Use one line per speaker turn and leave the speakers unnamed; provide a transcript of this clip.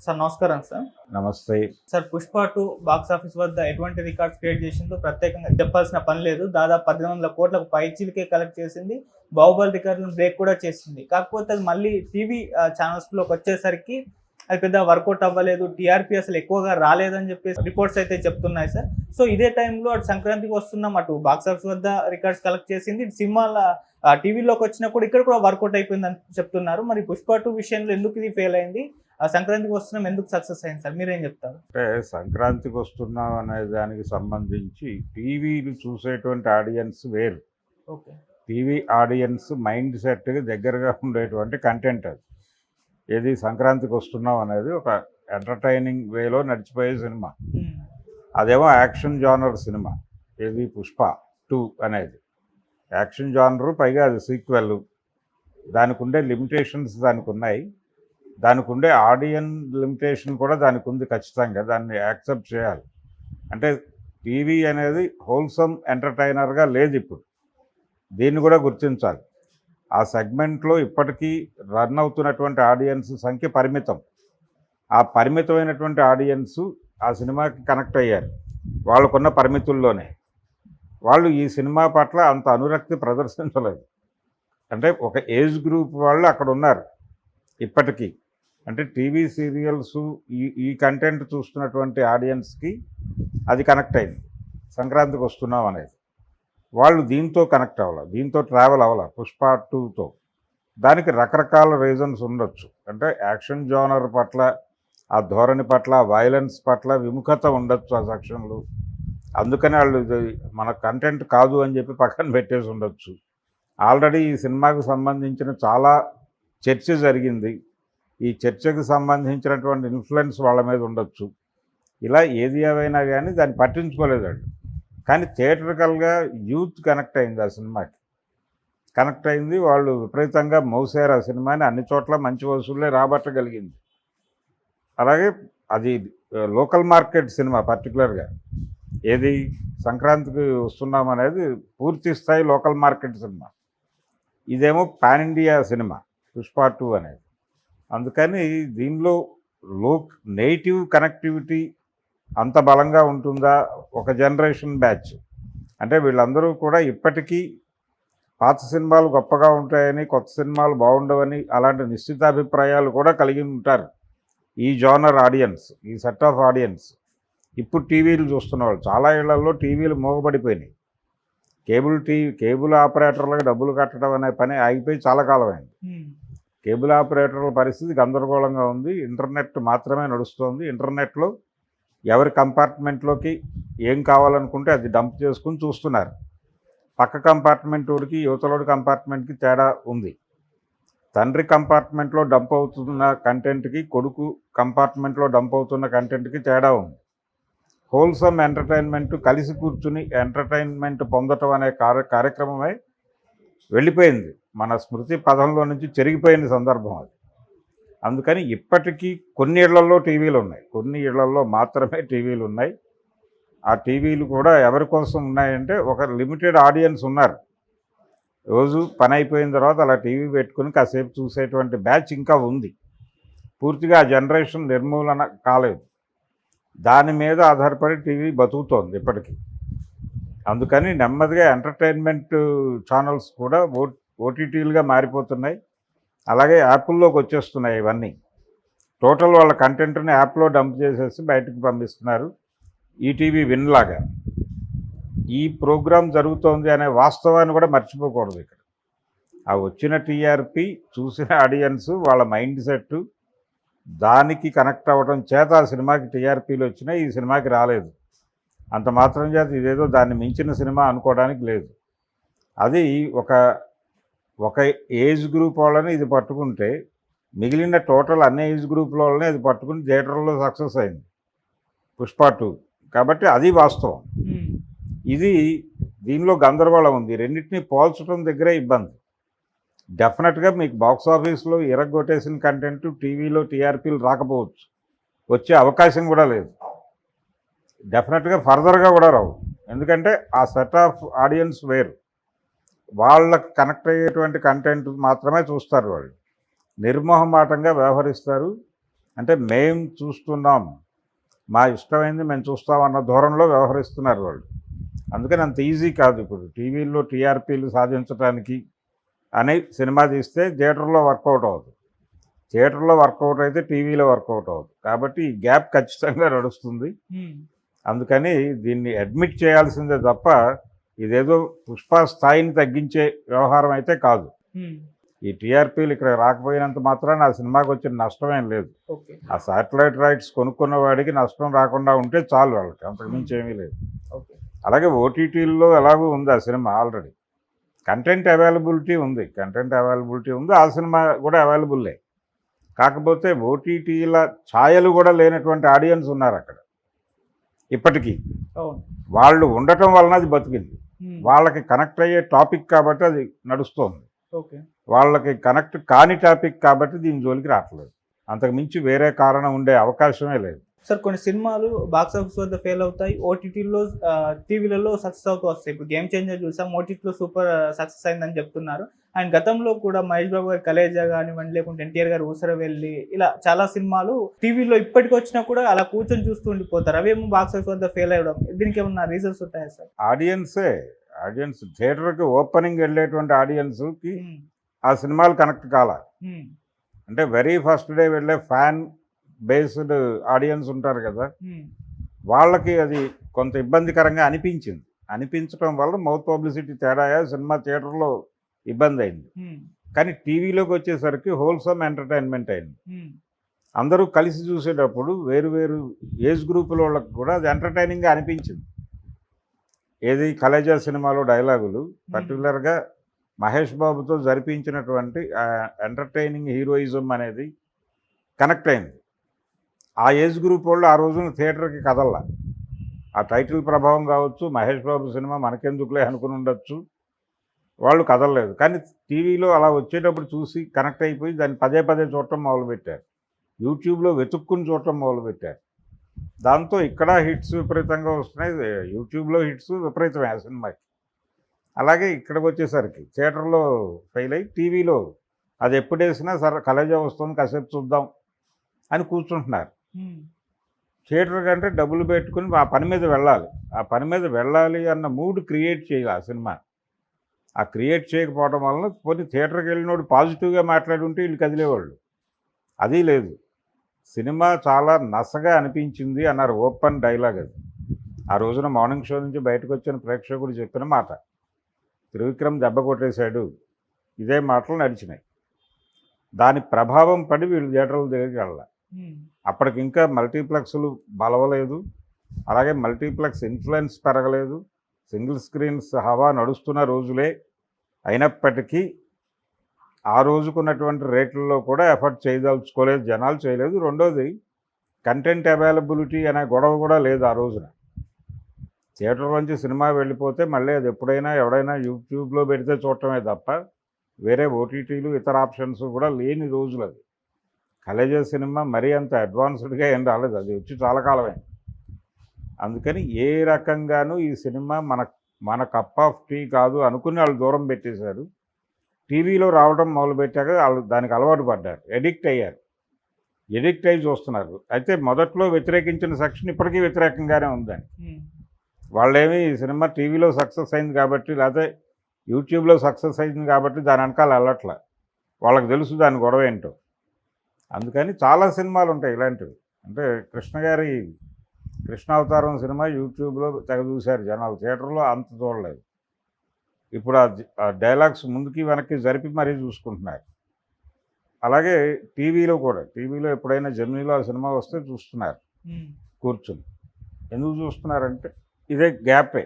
Sir నమస్కారం sir.
నమస్తే.
Sir 'Pushpa 2' box office వద్ద ఎటువంటి రికార్డ్స్ క్రియేట్ చేసిందో ప్రత్యేకంగా చెప్పాల్సిన పని లేదు. దాదాపు 1800 కోట్లకు పైచిలుకే కలెక్ట్ చేసింది. 'బాహుబలి' రికార్డులను బ్రేక్ కూడా చేసింది. కాకపోతే అది మళ్ళీ టీవీ ఛానల్స్‌లోకి వచ్చేసరికి అది పెద్ద వర్కౌట్ అవ్వలేదు. టీఆర్పీ అసలు ఎక్కువగా రాలేదని చెప్పేసి రిపోర్ట్స్ అయితే చెప్తున్నాయి సార్. సో ఇదే టైంలో అటు సంక్రాంతికి వస్తున్నాం, అటు బాక్స్ ఆఫీస్ వద్ద రికార్డ్స్ కలెక్ట్ చేసింది. ఇటు సినిమాల టీవీలోకి వచ్చినప్పుడు ఇక్కడ కూడా వర్కౌట్ అయిపోయిందని చెప్తున్నారు. మరి 'పుష్ప 2' విషయంలో ఎందుకు ఇది ఫెయిల్ అయింది? సంక్రాంతికి వస్తున్నాం ఎందుకు సక్సెస్ అయింది సార్? మీరేం చెప్తారు?
అంటే సంక్రాంతికి వస్తున్నాం అనే దానికి సంబంధించి టీవీలు చూసేటువంటి ఆడియన్స్ వేరు.
ఓకే.
టీవీ ఆడియన్స్ మైండ్ సెట్‌కి దగ్గరగా ఉండేటువంటి కంటెంట్ అది. ఏది సంక్రాంతికి వస్తున్నాం అనేది ఒక ఎంటర్‌టైనింగ్ వేలో నడిచిపోయే సినిమా.
హ్మ్.
అదేమో యాక్షన్ జానర్ సినిమా. ఏది 'పుష్ప 2' అనేది. యాక్షన్ జానరు, పైగా అది సీక్వెల్. దానికుండే లిమిటేషన్స్ దానికున్నాయి. దానికుండే ఆడియన్ లిమిటేషన్ కూడా దానికి ఉంది ఖచ్చితంగా. దాన్ని యాక్సెప్ట్ చేయాలి. అంటే టీవీ అనేది హోల్సమ్ ఎంటర్‌టైనర్‌గా లేదిప్పుడు. దీన్ని కూడా గుర్తించాలి. ఆ సెగ్మెంట్లో ఇప్పటికీ రన్ అవుతున్నటువంటి ఆడియన్స్ సంఖ్య పరిమితం. ఆ పరిమితమైనటువంటి ఆడియన్సు ఆ సినిమాకి కనెక్ట్ అయ్యారు. వాళ్ళకున్న పరిమితుల్లోనే. వాళ్ళు ఈ సినిమా పట్ల అంత అనురక్తి ప్రదర్శించలేదు. అంటే ఒక ఏజ్ గ్రూప్ వాళ్ళు అక్కడ ఉన్నారు ఇప్పటికీ. అంటే టీవీ సీరియల్సు ఈ కంటెంట్ చూస్తున్నటువంటి ఆడియన్స్కి అది కనెక్ట్ అయింది. సంక్రాంతికి వస్తున్నాం అనేది. వాళ్ళు దీంతో కనెక్ట్ అవ్వాలి, దీంతో ట్రావెల్ అవ్వాలి 'పుష్ప 2'తో. దానికి రకరకాల రీజన్స్ ఉండొచ్చు. అంటే యాక్షన్ జోనర్ పట్ల, ఆ ధోరణి పట్ల, వైలెన్స్ పట్ల విముఖత ఉండొచ్చు ఆ సెక్షన్లు. అందుకని వాళ్ళు ఇది మన కంటెంట్ కాదు అని చెప్పి పక్కన పెట్టేసి ఉండొచ్చు. ఆల్రెడీ ఈ సినిమాకు సంబంధించిన చాలా చర్చ జరిగింది. ఈ చర్చకు సంబంధించినటువంటి ఇన్ఫ్లుయెన్స్ వాళ్ళ మీద ఉండొచ్చు. ఇలా ఏది ఏవైనా కానీ దాన్ని పట్టించుకోలేదండి. కానీ థియేటర్కల్గా యూత్ కనెక్ట్ అయింది ఆ సినిమాకి. కనెక్ట్ అయింది. వాళ్ళు విపరీతంగా మోసారు ఆ సినిమాని. అన్ని చోట్ల మంచి వసూళ్ళే రాబట్టగలిగింది. అలాగే అది లోకల్ మార్కెట్ సినిమా పర్టికులర్గా. ఏది సంక్రాంతికి వస్తున్నాం అనేది పూర్తి స్థాయి లోకల్ మార్కెట్ సినిమా. ఇదేమో పాన్ ఇండియా సినిమా 'పుష్ప 2' అనేది. అందుకని దీనిలో నేటివ్ కనెక్టివిటీ అంత బలంగా ఉంటుందా? ఒక జనరేషన్ బ్యాచ్. అంటే వీళ్ళందరూ కూడా ఇప్పటికీ పాత సినిమాలు గొప్పగా ఉంటాయని, కొత్త సినిమాలు బాగుండవని అలాంటి నిశ్చితాభిప్రాయాలు కూడా కలిగి ఉంటారు ఈ జోనర్ ఆడియన్స్, ఈ సెట్ ఆఫ్ ఆడియన్స్. ఇప్పుడు టీవీలు చూస్తున్నవాళ్ళు చాలా ఇళ్లలో టీవీలు మోగబడిపోయినాయి. కేబుల్ ఆపరేటర్లకు డబ్బులు కట్టడం అనే పని ఆగిపోయి చాలా కాలమైంది. కేబుల్ ఆపరేటర్ల పరిస్థితి గందరగోళంగా ఉంది. ఇంటర్నెట్ మాత్రమే నడుస్తోంది. ఇంటర్నెట్లో ఎవరి కంపార్ట్మెంట్లోకి ఏం కావాలనుకుంటే అది డంప్ చేసుకుని చూస్తున్నారు. పక్క కంపార్ట్మెంట్ వాడికి, యువతలోడి కంపార్ట్మెంట్కి తేడా ఉంది. తండ్రి కంపార్ట్మెంట్లో డంప్ అవుతున్న కంటెంట్కి, కొడుకు కంపార్ట్మెంట్లో డంప్ అవుతున్న కంటెంట్కి తేడా ఉంది. హోల్సమ్ ఎంటర్టైన్మెంట్, కలిసి కూర్చుని ఎంటర్టైన్మెంట్ పొందటం అనే కార్యక్రమమే వెళ్ళిపోయింది. మన స్మృతి పదంలో నుంచి చెరిగిపోయిన సందర్భం అది. అందుకని ఇప్పటికీ కొన్ని ఇళ్లలో టీవీలు ఉన్నాయి, కొన్ని ఇళ్లలో మాత్రమే టీవీలు ఉన్నాయి. ఆ టీవీలు కూడా ఎవరి కోసం ఉన్నాయంటే ఒక లిమిటెడ్ ఆడియన్స్ ఉన్నారు. రోజు పని అయిపోయిన తర్వాత అలా టీవీ పెట్టుకుని కాసేపు చూసేటువంటి బ్యాచ్ ఇంకా ఉంది. పూర్తిగా ఆ జనరేషన్ నిర్మూలన కాలేదు. దాని మీద ఆధారపడి టీవీ బతుకుతోంది ఇప్పటికీ. అందుకని నెమ్మదిగా ఎంటర్టైన్మెంట్ ఛానల్స్ కూడా ఓటీటీలుగా మారిపోతున్నాయి. అలాగే యాప్ల్లోకి వచ్చేస్తున్నాయి ఇవన్నీ. టోటల్ వాళ్ళ కంటెంట్ని యాప్లో డంప్ చేసేసి బయటకు పంపిస్తున్నారు. ఈటీవీ విన్ లాగా. ఈ ప్రోగ్రాం జరుగుతోంది అనే వాస్తవాన్ని కూడా మర్చిపోకూడదు ఇక్కడ. ఆ వచ్చిన టీఆర్పీ చూసిన ఆడియన్స్ వాళ్ళ మైండ్ సెట్ దానికి కనెక్ట్ అవ్వడం చేత ఆ సినిమాకి టీఆర్పీలు వచ్చినాయి, ఈ సినిమాకి రాలేదు. అంత మాత్రం చేత ఇదేదో దాన్ని మించిన సినిమా అనుకోవడానికి లేదు. అది ఒక ఏజ్ గ్రూప్ వాళ్ళని ఇది పట్టుకుంటే మిగిలిన టోటల్ అన్ని ఏజ్ గ్రూప్ల వాళ్ళని ఇది పట్టుకుని థియేటర్లో సక్సెస్ అయింది 'పుష్ప 2'. కాబట్టి అది వాస్తవం. ఇది దీనిలో గందరగోళం ఉంది. రెండింటినీ పోల్చడం దగ్గరే ఇబ్బంది. డెఫినెట్గా మీకు బాక్స్ ఆఫీస్లో ఇరగొట్టేసిన కంటెంట్ టీవీలో టీఆర్పీలు రాకపోవచ్చు, వచ్చే అవకాశం కూడా లేదు. డెఫినెట్గా ఫర్దర్గా కూడా రావు. ఎందుకంటే ఆ సెట్ ఆఫ్ ఆడియన్స్ వేరు. వాళ్ళకి కనెక్ట్ అయ్యేటువంటి కంటెంట్ మాత్రమే చూస్తారు. వాళ్ళు నిర్మోహమాటంగా వ్యవహరిస్తారు. అంటే మేం చూస్తున్నాం, మా ఇష్టమైంది మేము చూస్తామన్న ధోరణిలో వ్యవహరిస్తున్నారు వాళ్ళు. అందుకని అంత ఈజీ కాదు. ఇప్పుడు టీవీల్లో టీఆర్పీలు సాధించడానికి అని సినిమా తీస్తే థియేటర్లో వర్కౌట్ అవ్వదు, థియేటర్లో వర్కౌట్ అయితే టీవీలో వర్కౌట్ అవ్వదు. కాబట్టి ఈ గ్యాప్ ఖచ్చితంగా నడుస్తుంది. అందుకని దీన్ని అడ్మిట్ చేయాల్సిందే తప్ప ఇదేదో పుష్ప స్థాయిని తగ్గించే వ్యవహారం అయితే కాదు. ఈ టీఆర్పీలు ఇక్కడ రాకపోయినంత మాత్రాన ఆ సినిమాకి వచ్చిన నష్టమేం లేదు.
ఓకే.
ఆ శాటిలైట్ రైట్స్ కొనుక్కున్న వాడికి నష్టం రాకుండా ఉంటే చాలు, వాళ్ళకి అంతకుమించి ఏమీ లేదు.
ఓకే.
అలాగే ఓటీటీల్లో ఎలాగో ఉంది ఆ సినిమా, ఆల్రెడీ కంటెంట్ అవైలబిలిటీ ఉంది, ఆ సినిమా కూడా అవైలబుల్లే. కాకపోతే ఓటీటీల ఛాయలు కూడా లేనటువంటి ఆడియన్స్ ఉన్నారు అక్కడ ఇప్పటికీ.
అవును.
వాళ్ళు ఉండటం వలన అది బతికింది.
ఉమ్.
వాళ్ళకి కనెక్ట్ అయ్యే టాపిక్ కాబట్టి అది నడుస్తోంది.
ఓకే.
వాళ్ళకి కనెక్ట్ కాని టాపిక్ కాబట్టి దీని జోలికి రావట్లేదు. అంతకు మించి వేరే కారణం ఉండే అవకాశమే లేదు.
సార్, కొన్ని సినిమాలు బాక్స్ ఆఫీస్ వద్ద ఫెయిల్ అవుతాయి, ఓటీటీలో టీవీలలో సక్సెస్ అవుతూ వస్తాయి. ఇప్పుడు గేమ్ చేంజర్ చూసాం, ఓటీటీలో సూపర్ సక్సెస్ అయిందని చెప్తున్నారు. అండ్ గతంలో కూడా మహేష్ బాబు గారి కలేజా కానివ్వండి, లేకుంటే ఎన్టీఆర్ గారు ఊసరవెల్లి, ఇలా చాలా సినిమాలు టీవీలో ఇప్పటికి వచ్చినా కూడా అలా కూర్చొని చూస్తూ ఉండిపోతారు. అవేమో బాక్స్ ఆఫీస్ వద్ద ఫెయిల్ అవ్వడం, దీనికి ఏమన్నా రీజన్స్ ఉంటాయా సార్?
ఆడియన్స్ థియేటర్కి ఓపెనింగ్ వెళ్ళేటువంటి ఆడియన్స్కి ఆ సినిమాలు కనెక్ట్ కాల. అంటే వెరీ ఫస్ట్ డే వెళ్ళే ఫ్యాన్ బేస్డ్ ఆడియన్స్ ఉంటారు కదా, వాళ్ళకి అది కొంత ఇబ్బందికరంగా అనిపించడం వల్ల మౌత్ పబ్లిసిటీ తేడా సినిమా థియేటర్లో ఇబ్బంది అయింది. కానీ టీవీలోకి వచ్చేసరికి హోల్సమ్ ఎంటర్టైన్మెంట్ అయింది. అందరూ కలిసి చూసేటప్పుడు వేరు వేరు ఏజ్ గ్రూపుల వాళ్ళకి కూడా అది ఎంటర్టైనింగ్గా అనిపించింది. ఏది కలేజా సినిమాలో డైలాగులు పర్టికులర్గా మహేష్ బాబుతో జరిపించినటువంటి ఎంటర్టైనింగ్ హీరోయిజం అనేది కనెక్ట్ అయింది. ఆ ఏజ్ గ్రూప్ వాళ్ళు ఆ రోజున థియేటర్కి కదల్లా. ఆ టైటిల్ ప్రభావం కావచ్చు, మహేష్ బాబు సినిమా మనకెందుకులే అనుకుని ఉండొచ్చు, వాళ్ళు కదలలేదు. కానీ టీవీలో అలా వచ్చేటప్పుడు చూసి కనెక్ట్ అయిపోయి దాన్ని పదే పదే చూడటం మొదలుపెట్టారు. యూట్యూబ్లో వెతుక్కుని చూడటం మొదలుపెట్టారు. దాంతో ఇక్కడ హిట్స్ విపరీతంగా వస్తున్నాయి. యూట్యూబ్లో హిట్స్ విపరీతమే ఆ సినిమాకి. అలాగే ఇక్కడికి వచ్చేసరికి థియేటర్లో ఫెయిల్ అయ్యి టీవీలో అది ఎప్పుడు వేసినా సరే కలేజా వస్తుంది కాసేపు చూద్దాం అని కూర్చుంటున్నారు. థియేటర్ కంటే డబ్బులు పెట్టుకుని ఆ పని మీద వెళ్ళాలి అన్న మూడ్ క్రియేట్ చేయాలి ఆ సినిమా. ఆ క్రియేట్ చేయకపోవడం వలన పోనీ థియేటర్కి వెళ్ళినోడు పాజిటివ్గా మాట్లాడి ఉంటే వీళ్ళు కదిలేవాళ్ళు. అది లేదు. సినిమా చాలా నసగా అనిపించింది అన్నారు. ఓపెన్ డైలాగ్ అది. ఆ రోజున మార్నింగ్ షో నుంచి బయటకు వచ్చిన ప్రేక్షకుడు చెప్పిన మాట. త్రివిక్రమ్ దెబ్బ కొట్టేశాడు, ఇదే మాటలు నడిచినాయి. దాని ప్రభావం పడి వీళ్ళు థియేటర్ల దగ్గరికి వెళ్ళాలి. అప్పటికి ఇంకా మల్టీప్లెక్స్లు బలవలేదు, అలాగే మల్టీప్లెక్స్ ఇన్ఫ్లుయెన్స్ పెరగలేదు, సింగిల్ స్క్రీన్స్ హవా నడుస్తున్న రోజులే. అయినప్పటికీ ఆ రోజుకున్నటువంటి రేట్లలో కూడా ఎఫర్ట్ చేయదలుచుకోలేదు, జనాలు చేయలేదు. రెండోది కంటెంట్ అవైలబిలిటీ అనే గొడవ కూడా లేదు ఆ రోజున. థియేటర్ నుంచి సినిమా వెళ్ళిపోతే మళ్ళీ అది ఎప్పుడైనా ఎవడైనా యూట్యూబ్లో పెడితే చూడటమే తప్ప వేరే ఓటీటీలు ఇతర ఆప్షన్స్ కూడా లేని రోజులు అది. కలేజా సినిమా మరీ అంత అడ్వాన్స్డ్గా ఏం రాలేదు, అది వచ్చి చాలా కాలమే. అందుకని ఏ రకంగానూ ఈ సినిమా మన కప్ ఆఫ్ టీ కాదు అనుకుని వాళ్ళు దూరం పెట్టేశారు. టీవీలో రావడం మొదలుపెట్టాక వాళ్ళు దానికి అలవాటు పడ్డారు, ఎడిక్ట్ అయ్యి చూస్తున్నారు. అయితే మొదట్లో వ్యతిరేకించిన సెక్షన్ ఇప్పటికీ వ్యతిరేకంగానే ఉందని. వాళ్ళేమి ఈ సినిమా టీవీలో సక్సెస్ అయింది కాబట్టి, లేకపోతే యూట్యూబ్లో సక్సెస్ అయింది కాబట్టి దాని వెనకాల వెళ్ళట్లా. వాళ్ళకి తెలుసు దాని గొడవ ఏంటో. అందుకని చాలా సినిమాలు ఉంటాయి ఇలాంటివి. అంటే కృష్ణావతారం సినిమా యూట్యూబ్లో తెగ చూశారు జనాలు, థియేటర్లో అంత చూడలేదు. ఇప్పుడు ఆ డైలాగ్స్ ముందుకి వెనక్కి జరిపి మరీ చూసుకుంటున్నారు. అలాగే టీవీలో ఎప్పుడైనా జర్నీలో ఆ సినిమా వస్తే చూస్తున్నారు కూర్చుని. ఎందుకు చూస్తున్నారంటే ఇదే గ్యాపే.